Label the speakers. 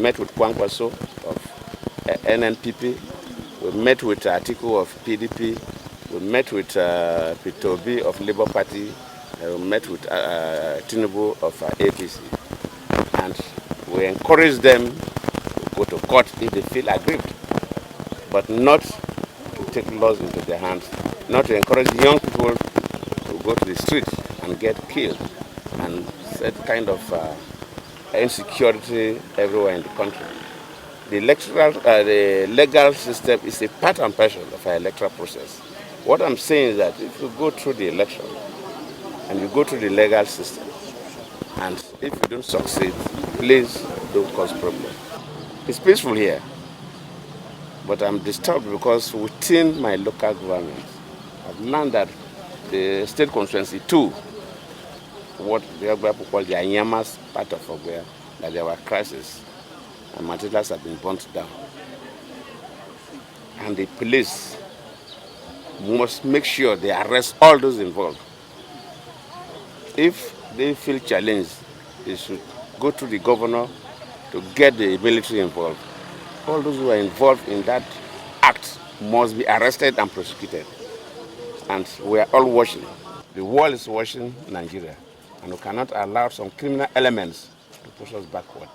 Speaker 1: met with Kwankwaso of NNPP. We met with Atiku of PDP. We met with Pitobi of Labour Party. We met with Tinubu of APC. And we encourage them to go to court if they feel aggrieved, but not to take laws into their hands, not to encourage young people to go to the street and get killed and set kind of insecurity everywhere in the country. The legal system is a part and parcel of our electoral process. What I'm saying is that if you go through the election and you go through the legal system, and if you don't succeed, please don't cause problem. It's peaceful here, but I'm disturbed because within my local government, I've learned that the state constituency 2, what the people call the Anyamas part of Ogwea, that there were crises and materials have been burnt down. And the police must make sure they arrest all those involved. If they feel challenged, they should go to the governor to get the military involved. All those who are involved in that act must be arrested and prosecuted. And we are all watching. The world is watching Nigeria, and we cannot allow some criminal elements to push us backward.